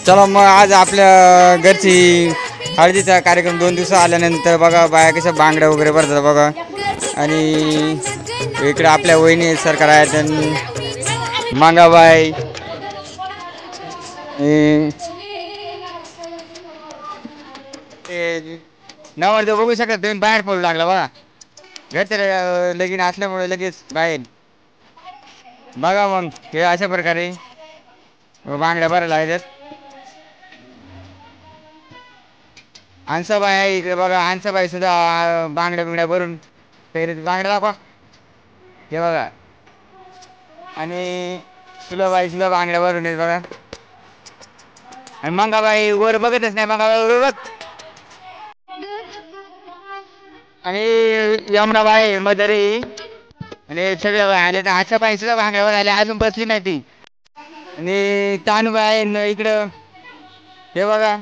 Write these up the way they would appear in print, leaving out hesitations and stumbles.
चला मग आज आपल्या घरची हळदीचा कार्यक्रम 2 दिवस आल्यानंतर बघा बाया कशा बांगड्या वगैरे भरतात बघा. आणि इकडे आपल्या वहिनी सरकार आहेत आणि मांगाबाई ते नवरदेव बघू शकता तुम्ही बाहेर पडू लागला बघा. घरच्या लगीन असल्यामुळे लगेच बाहेर बघा. मग हे अशा प्रकारे बांगड्या भरायला आहेत. हंसाबाई आहे इकडे बघा. हंसाबाई सुद्धा बांगड्या बिंगड्या भरून तयारीत बांगड्या दाखवा हे बघा. आणि सुलाबाई सुद्धा बांगड्या भरून आहेत बघा. आणि मंगाबाई वर बघतच नाही. मंगाबाई वर बघ. आणि यमुनाबाई मदरी आणि सगळे आले तर हंसाबाई सुद्धा बांगड्यावर आले अजून बसली नाही ती. आणि तानुबाई इकडं हे बघा.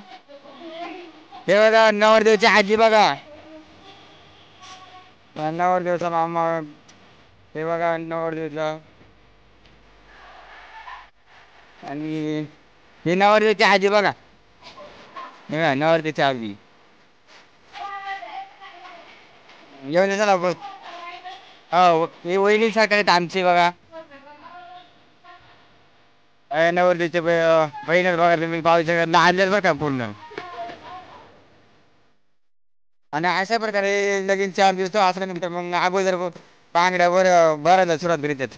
हे बघा नवरदेवची आजी बघा. नवरदेवचा मामा हे बघा नवरदेवचा. आणि हे नवरदेवची आजी बघा. हे बघा नवरदेवची आजी येऊन चला बघ. हो हे वहिनी सारखे आहेत आमची बघा. नवरदेवचे बहीण बघा तुम्ही पाहू शकता लहानलेच बघा पूर्ण. आणि अशा प्रकारे लगीन 4 दिवस असल्यानंतर मग अगोदर बांगड्यावर भरायला सुरुवात करीतात.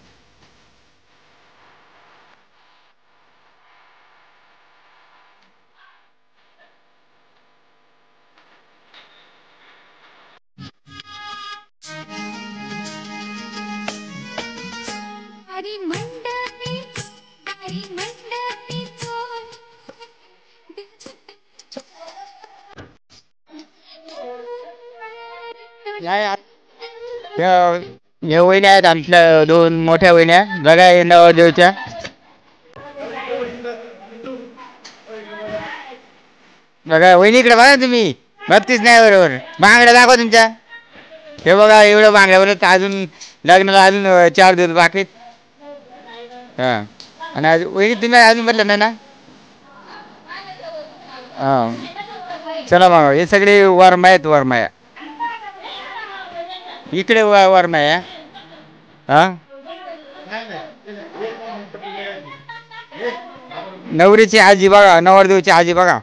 या वहिनी आहेत आमच्या 2 मोठ्या वहिन्या बघा नवरदेवच्या. बघा वहिनी इकडे बघा तुम्ही बघतीच नाही बरोबर. बांगड्या दाखवा तुमच्या. हे बघा एवढं बांगड्यावर अजून लग्नाला अजून 4 दिवस बाकी. हा आणि वहिनी तुम्ही अजून भरलं नाही ना. हा चला मग हे सगळे वरमाया आहेत वरमाया. इकडे वरमाया. हा नवरीची आजी बघा. नवरदेवची आजी बघा.